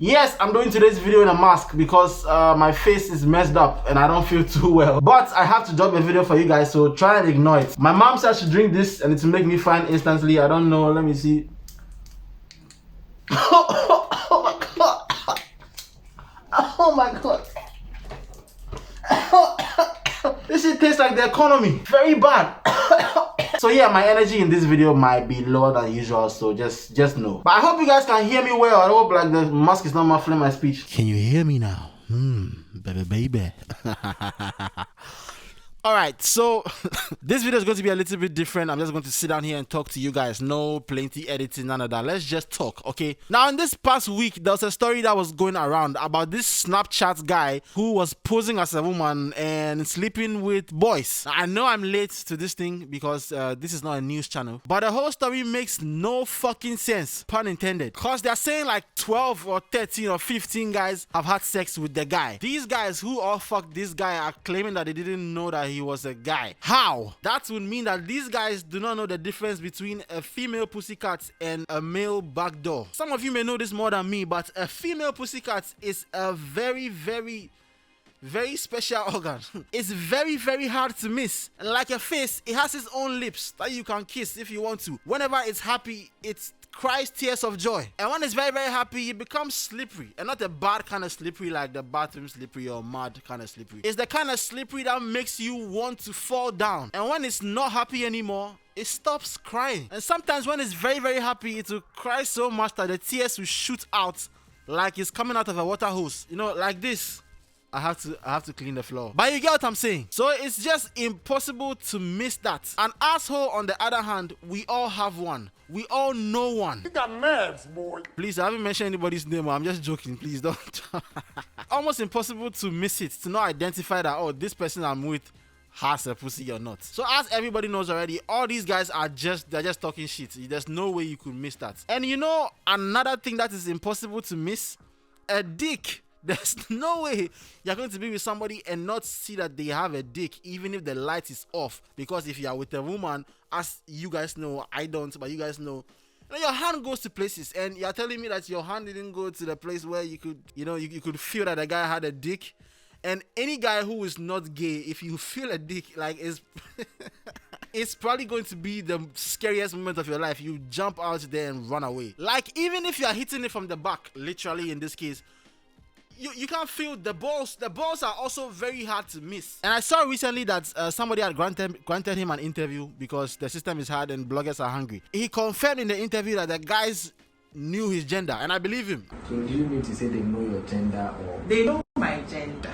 Yes, I'm doing today's video in a mask because my face is messed up and I don't feel too well. But I have to drop a video for you guys, so try and ignore it. My mom said I should drink this and it will make me fine instantly. I don't know, let me see. Oh my god. Oh my god. This shit tastes like the economy. Very bad. So yeah, my energy in this video might be lower than usual, so just know. But I hope you guys can hear me well. I hope like the mask is not muffling my speech. Can you hear me now? Baby. Alright, so this video is going to be a little bit different. I'm just going to sit down here and talk to you guys. No plenty editing, none of that. Let's just talk, okay? Now, in this past week, there was a story that was going around about this Snapchat guy who was posing as a woman and sleeping with boys. I know I'm late to this thing because this is not a news channel, but the whole story makes no fucking sense, pun intended. Because they're saying like 12 or 13 or 15 guys have had sex with the guy. These guys who all fucked this guy are claiming that they didn't know that he was a guy. How? That would mean that these guys do not know the difference between a female pussycat and a male backdoor. Some of you may know this more than me, but a female pussycat is a very special organ. It's very hard to miss. And like a face, it has its own lips that you can kiss if you want to. Whenever it's happy, it cries tears of joy. And when it's very happy, it becomes slippery. And not a bad kind of slippery like the bathroom slippery or mud kind of slippery. It's the kind of slippery that makes you want to fall down. And when it's not happy anymore, it stops crying. And sometimes when it's very happy, it will cry so much that the tears will shoot out like it's coming out of a water hose. You know, like this. I have to clean the floor. But you get what I'm saying? So it's just impossible to miss that. An asshole, on the other hand, we all have one. We all know one. You got nerves, boy. Please, I haven't mentioned anybody's name. I'm just joking. Please don't. Almost impossible to miss it, to not identify that, oh, this person I'm with has a pussy or not. So as everybody knows already, all these guys are they're just talking shit. There's no way you could miss that. And you know, another thing that is impossible to miss, a dick. There's no way you're going to be with somebody and not see that they have a dick, even if the light is off. Because if you're with a woman, as you guys know, I don't, but you guys know, your hand goes to places, and you're telling me that your hand didn't go to the place where you could, you could feel that the guy had a dick. And any guy who is not gay, if you feel a dick, like, it's probably going to be the scariest moment of your life. You jump out there and run away. Like, even if you're hitting it from the back, literally in this case, you can't feel the balls. The balls are also very hard to miss. And I saw recently that somebody had granted him an interview because the system is hard and bloggers are hungry. He confirmed in the interview that the guys knew his gender, and I believe him. So do you mean to say they know your gender, or they know my gender?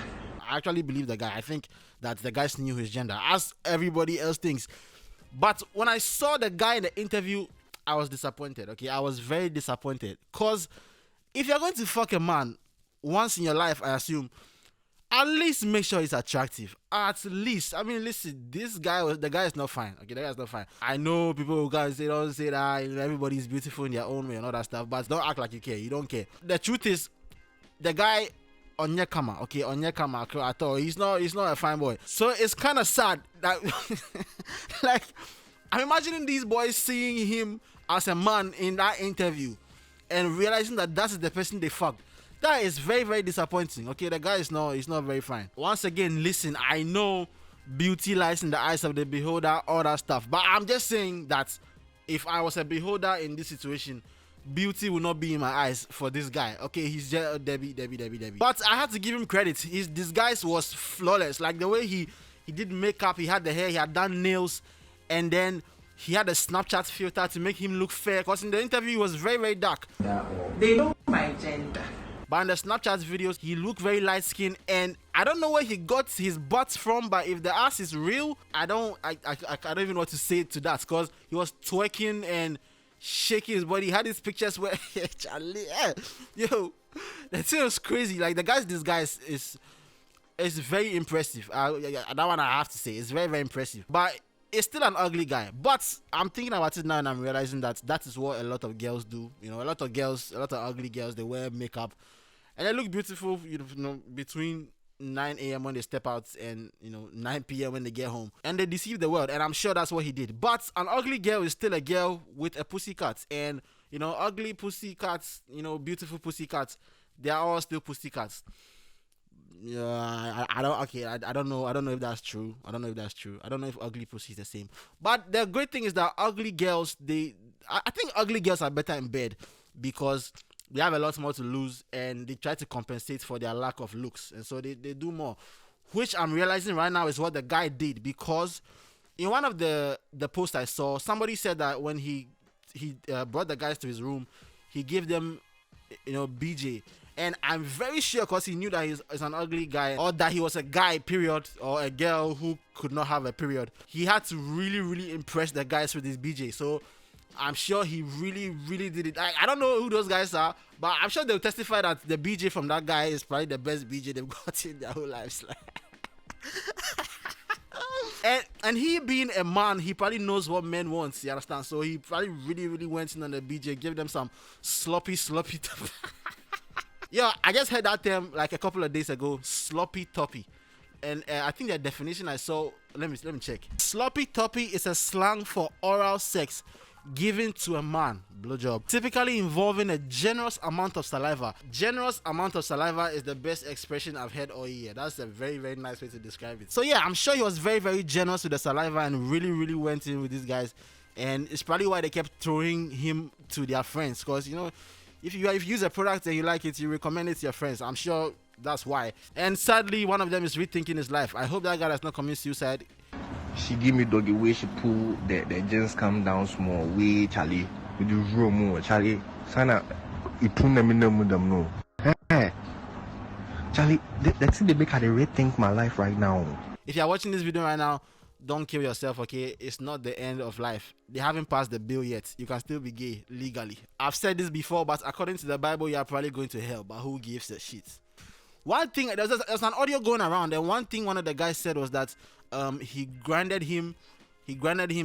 I actually believe the guy. I think that the guys knew his gender, as everybody else thinks. But when I saw the guy in the interview, I was disappointed. Okay, I was very disappointed. Because if you're going to fuck a man once in your life, I assume, at least make sure he's attractive. At least. I mean, listen, the guy is not fine. Okay, the guy is not fine. I know people who guys say, don't say that, everybody's beautiful in their own way and all that stuff, but don't act like you care. You don't care. The truth is, the guy on your camera, okay, on your camera at all, he's not a fine boy. So it's kind of sad that, like, I'm imagining these boys seeing him as a man in that interview and realizing that that's the person they fucked. That is very disappointing. Okay, the guy is not very fine. Once again, listen, I know beauty lies in the eyes of the beholder, all that stuff, but I'm just saying that if I was a beholder in this situation, beauty will not be in my eyes for this guy. Okay, he's just Debbie. But I had to give him credit. His disguise was flawless. Like the way he did makeup, he had the hair, he had done nails, and then he had a Snapchat filter to make him look fair. Because in the interview, he was very dark. They know my gender. But in the Snapchat videos, he looked very light-skinned, and I don't know where he got his butt from, but if the ass is real, I don't even know what to say to that, because he was twerking and shaking his body. He had these pictures where, Charlie, yo, that thing was crazy. Like, the guy's disguise is very impressive. That one I have to say, it's very impressive. But it's still an ugly guy. But I'm thinking about it now and I'm realizing that is what a lot of girls do. A lot of ugly girls, they wear makeup and they look beautiful, between 9 a.m. when they step out and 9 p.m. when they get home, and they deceive the world. And I'm sure that's what he did. But an ugly girl is still a girl with a pussycat, and ugly pussycats, beautiful pussycats, they are all still pussycats. Yeah, I don't. Okay, I don't know. I don't know if that's true. I don't know if ugly pussy is the same. But the great thing is that ugly girls, I think ugly girls are better in bed because they have a lot more to lose and they try to compensate for their lack of looks, and so they do more. Which I'm realizing right now is what the guy did, because in one of the posts I saw, somebody said that when he brought the guys to his room, he gave them, BJ. And I'm very sure, because he knew that he's an ugly guy, or that he was a guy, period, or a girl who could not have a period. He had to really, really impress the guys with his BJ. So I'm sure he really, really did it. I don't know who those guys are, but I'm sure they'll testify that the BJ from that guy is probably the best BJ they've got in their whole lives. And he being a man, he probably knows what men want, you understand? So he probably really, really went in on the BJ, gave them some sloppy. Yeah, I just heard that term like a couple of days ago, sloppy toppy. And I think the definition I saw, let me check. Sloppy toppy is a slang for oral sex given to a man, blowjob, typically involving a generous amount of saliva. Generous amount of saliva is the best expression I've heard all year. That's a very, very nice way to describe it. So yeah, I'm sure he was very, very generous with the saliva and really, really went in with these guys. And it's probably why they kept throwing him to their friends, because, if you use a product and you like it, you recommend it to your friends. I'm sure that's why. And sadly, one of them is rethinking his life. I hope that guy does not commit suicide. She give me doggy way she pull the jeans come down small way, Charlie. With the room, Charlie. Sana, it tune them in them no. Hey, Charlie, that's it. They make her rethink my life right now. If you are watching this video right now, don't kill yourself, okay? It's not the end of life. They haven't passed the bill yet. You can still be gay legally. I've said this before, but according to the Bible, you are probably going to hell. But who gives a shit? One thing, there's an audio going around, and one thing one of the guys said was that he grounded him,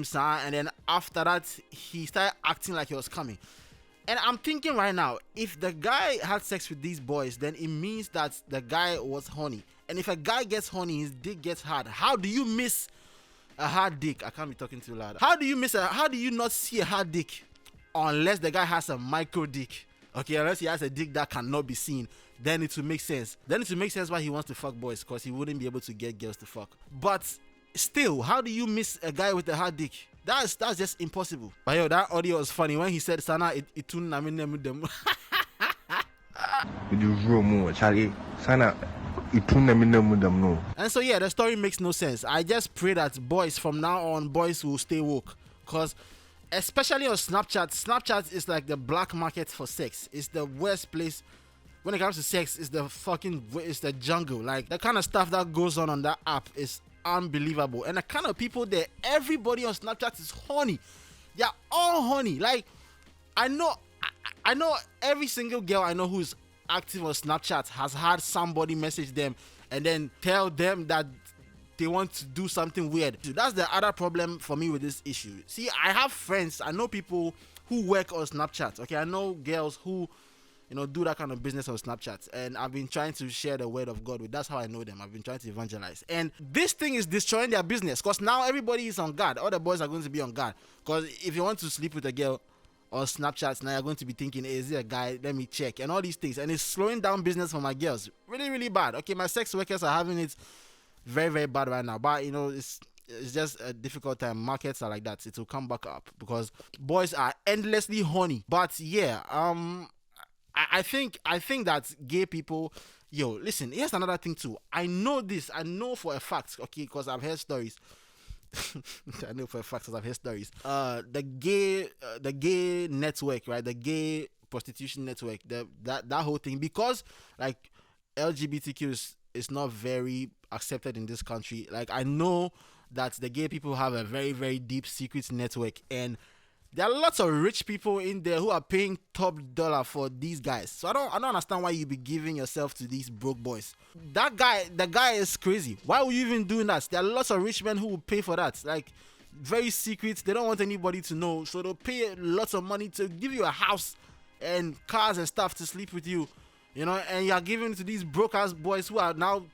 son, and then after that, he started acting like he was coming. And I'm thinking right now, if the guy had sex with these boys, then it means that the guy was horny. And if a guy gets horny, his dick gets hard. How do you miss a hard dick? I can't be talking too loud. How do you not see a hard dick unless the guy has a micro dick? Okay, unless he has a dick that cannot be seen, then it will make sense. Then it will make sense why he wants to fuck boys, because he wouldn't be able to get girls to fuck. But still, how do you miss a guy with a hard dick? That's just impossible. But yo, that audio was funny when he said, "Sana, it tune na them." With the room, Charlie. Sana. And so yeah, the story makes no sense. I just pray that boys from now on, boys will stay woke, because especially on Snapchat is like the black market for sex. It's the worst place when it comes to sex. It's the jungle. Like, the kind of stuff that goes on that app is unbelievable. And the kind of people there, everybody on Snapchat is horny. They're all horny. Like, I know every single girl I know who's active on Snapchat has had somebody message them and then tell them that they want to do something weird. That's the other problem for me with this issue. See, I have friends, I know people who work on Snapchat. Okay, I know girls who do that kind of business on Snapchat, and I've been trying to share the word of God with. That's how I know them. I've been trying to evangelize, and this thing is destroying their business, because now everybody is on guard. All the boys are going to be on guard, because if you want to sleep with a girl on Snapchat, now you're going to be thinking, hey, is it a guy? Let me check, and all these things, and it's slowing down business for my girls really, really bad. Okay, my sex workers are having it very, very bad right now, but it's just a difficult time. Markets are like that. It will come back up because boys are endlessly horny. But yeah, I think that gay people, listen, here's another thing too. I know for a fact, okay, because I've heard stories. I know for a fact because I've heard stories. The gay network, right? The gay prostitution network, that whole thing, because like LGBTQ is not very accepted in this country. Like, I know that the gay people have a very, very deep secret network, and there are lots of rich people in there who are paying top dollar for these guys. So I don't understand why you be giving yourself to these broke boys. The guy is crazy. Why would you even doing that? There are lots of rich men who will pay for that. Like, very secret. They don't want anybody to know. So they'll pay lots of money to give you a house and cars and stuff to sleep with you. And you're giving it to these broke ass boys who are now,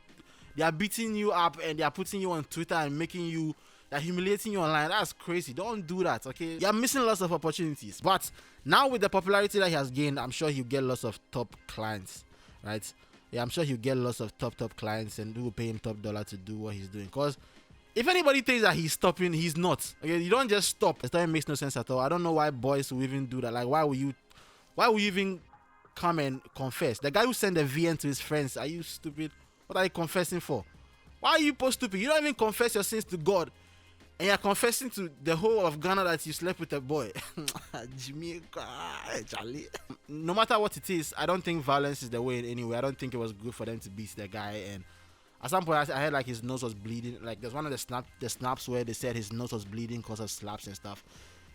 they are beating you up and they are putting you on Twitter and they're humiliating you online. That's crazy. Don't do that, okay? You're missing lots of opportunities. But now with the popularity that he has gained, I'm sure he'll get lots of top clients. right? Yeah, I'm sure he'll get lots of top clients and who will pay him top dollar to do what he's doing. Because if anybody thinks that he's stopping, he's not. Okay, you don't just stop. It makes no sense at all. I don't know why boys will even do that. Like, why will you even come and confess? The guy who sent the VN to his friends, are you stupid? What are you confessing for? Why are you post stupid? You don't even confess your sins to God, and you're confessing to the whole of Ghana that you slept with a boy. Jamaica, Charlie. No matter what it is, I don't think violence is the way anyway. I don't think it was good for them to beat the guy. And at some point, I heard like his nose was bleeding. Like there's one of the snaps where they said his nose was bleeding because of slaps and stuff.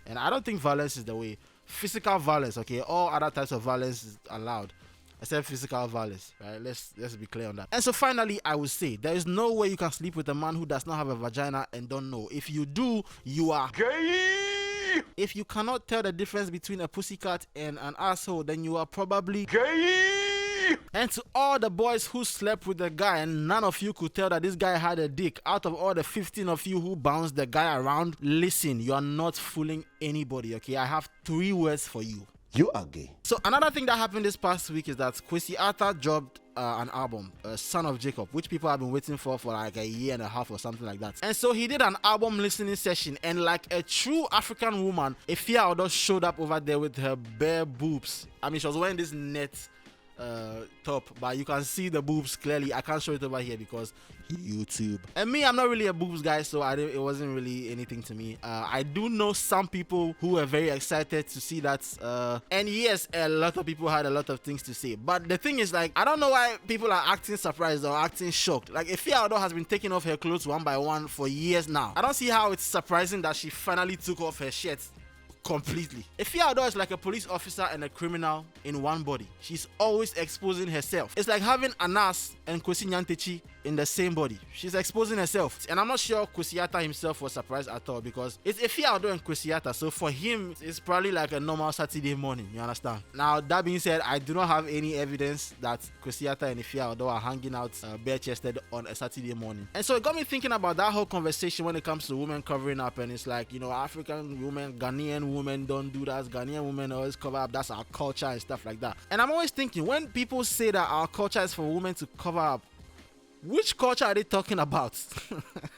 And I don't think violence is the way. Physical violence, okay, all other types of violence is allowed except physical violence, right? Let's be clear on that. And so finally, I would say there is no way you can sleep with a man who does not have a vagina and don't know. If you do, you are gay. If you cannot tell the difference between a pussycat and an asshole, then you are probably gay. And to all the boys who slept with the guy and none of you could tell that this guy had a dick, out of all the 15 of you who bounced the guy around, listen, you are not fooling anybody, okay? I have 3 words for you. You are gay. So another thing that happened this past week is that Kwesi Arthur dropped an album, Son of Jacob, which people have been waiting for like a year and a half or something like that. And so he did an album listening session, and like a true African woman, Efia Odo showed up over there with her bare boobs. I mean, she was wearing this net top, but you can see the boobs clearly. I can't show it over here because YouTube. And me, I'm not really a boobs guy, so it wasn't really anything to me. I do know some people who were very excited to see that, and yes, a lot of people had a lot of things to say. But the thing is, like, I don't know why people are acting surprised or acting shocked. Like, Efia Odo has been taking off her clothes one by one for years now. I don't see how it's surprising that she finally took off her shirt completely. Efia Odo is like a police officer and a criminal in one body. She's always exposing herself. It's like having Anas and Kwesi Nyantechi in the same body. She's exposing herself. And I'm not sure Kwesi Arthur himself was surprised at all because it's Efia Odo and Kwesi Arthur. So for him, it's probably like a normal Saturday morning. You understand? Now, that being said, I do not have any evidence that Kwesi Arthur and Efia Odo are hanging out bare-chested on a Saturday morning. And so it got me thinking about that whole conversation when it comes to women covering up. And it's like, you know, African women, Ghanaian women don't do that. Ghanaian women always cover up. That's our culture and stuff like that. And I'm always thinking, when people say that our culture is for women to cover up, which culture are they talking about?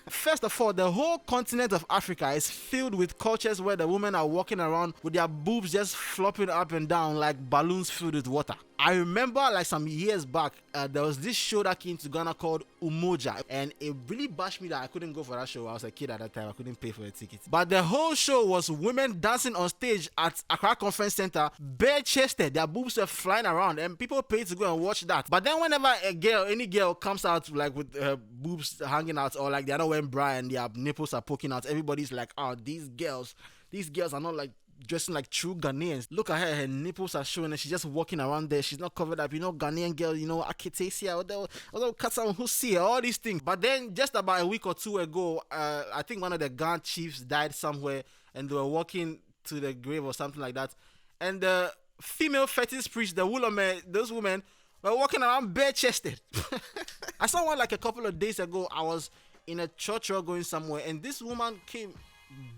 First of all, the whole continent of Africa is filled with cultures where the women are walking around with their boobs just flopping up and down like balloons filled with water. I remember like some years back, there was this show that came to Ghana called Umoja, and it really bashed me that I couldn't go for that show. I was a kid at that time. I couldn't pay for the tickets. But the whole show was women dancing on stage at Accra Conference Center, bare-chested. Their boobs were flying around, and people paid to go and watch that. But then whenever any girl comes out like with her boobs hanging out, or like they're not wearing bra and their nipples are poking out, everybody's like, oh, these girls are not like dressing like true Ghanaians. Look at her nipples are showing and she's just walking around there. She's not covered up. You know, Ghanaian girl, you know, Akitesia, although Katsan Husia, all these things. But then just about a week or two ago, I think one of the Ghan chiefs died somewhere and they were walking to the grave or something like that. And the female fetish priest, the Wulome, those women were walking around bare-chested. I saw one like a couple of days ago. I was in a church or going somewhere and this woman came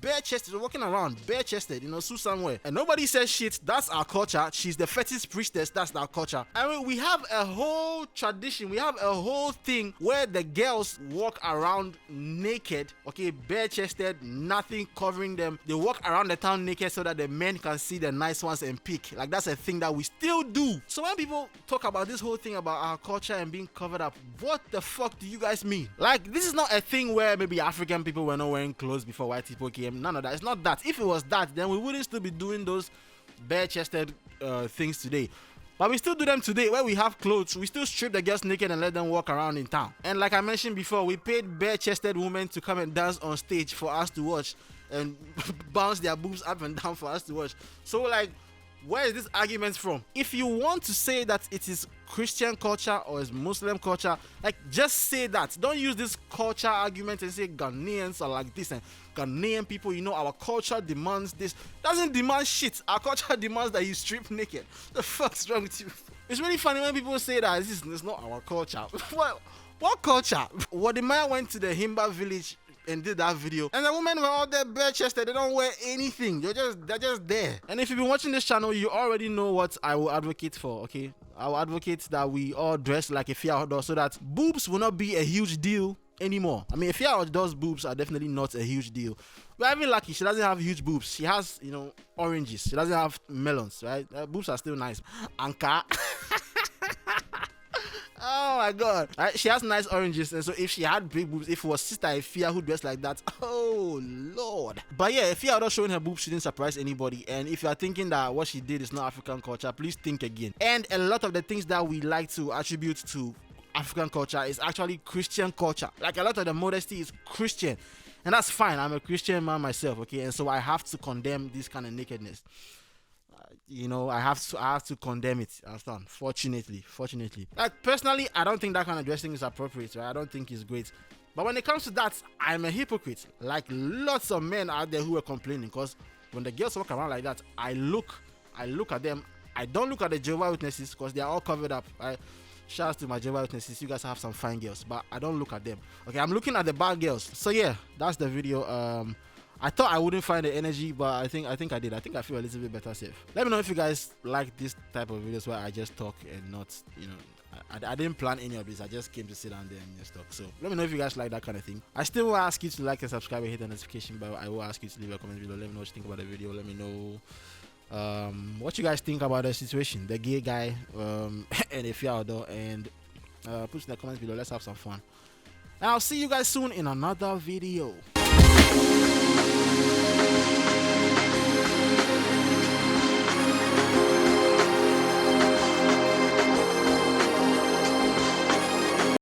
bare-chested, walking around bare-chested, you know, somewhere, and nobody says shit. That's our culture. She's the fetish priestess. That's our culture. I mean, we have a whole tradition. We have a whole thing where the girls walk around naked, okay, bare-chested, nothing covering them. They walk around the town naked so that the men can see the nice ones and pick. Like, that's a thing that we still do. So when people talk about this whole thing about our culture and being covered up, what the fuck do you guys mean? Like, this is not a thing where maybe African people were not wearing clothes before white people came. None of that. It's not that. If it was that, then we wouldn't still be doing those bare-chested things today. But we still do them today where we have clothes. We still strip the girls naked and let them walk around in town. And like I mentioned before, we paid bare-chested women to come and dance on stage for us to watch and bounce their boobs up and down for us to watch. So like, where is this argument from? If you want to say that it is Christian culture or is Muslim culture, like, just say that. Don't use this culture argument and say Ghanaians are like this and Ghanaian people, you know, our culture demands this. Doesn't demand shit. Our culture demands that you strip naked. The fuck's wrong with you? It's really funny when people say that it's not our culture. What culture? What the man went to the Himba village and did that video. And the women were all there bare chested. They don't wear anything. They're just there. And if you've been watching this channel, you already know what I will advocate for, okay? I will advocate that we all dress like Efia Odo so that boobs will not be a huge deal anymore. I mean, Efia Odo's boobs are definitely not a huge deal. We're even lucky she doesn't have huge boobs. She has, you know, oranges. She doesn't have melons, right? Boobs are still nice. Anka. Oh my god. Right? She has nice oranges, and so if she had big boobs, if it was Sister Efia who dressed like that, oh lord. But yeah, Efia Odo showing her boobs shouldn't surprise anybody. And if you are thinking that what she did is not African culture, please think again. And a lot of the things that we like to attribute to African culture is actually Christian culture. Like a lot of the modesty is Christian, and that's fine. I'm a Christian man myself, okay, and so I have to condemn this kind of nakedness. You know, I have to condemn it. Understand? Fortunately. Like personally, I don't think that kind of dressing is appropriate, right? I don't think it's great. But when it comes to that, I'm a hypocrite. Like lots of men out there who are complaining, because when the girls walk around like that, I look at them. I don't look at the Jehovah's Witnesses because they are all covered up. Right? Shout out to my Jehovah's Witnesses. You guys have some fine girls, but I don't look at them. Okay, I'm looking at the bad girls. So yeah, that's the video. I thought I wouldn't find the energy, but I think I did. I think I feel a little bit better safe. Let me know if you guys like this type of videos where I just talk and not, you know, I didn't plan any of this. I just came to sit down there and just talk. So let me know if you guys like that kind of thing. I still will ask you to like and subscribe and hit the notification bell. I will ask you to leave a comment below. Let me know what you think about the video. Let me know what you guys think about the situation, the gay guy and Efia Odo, and put in the comments below. Let's have some fun. And I'll see you guys soon in another video.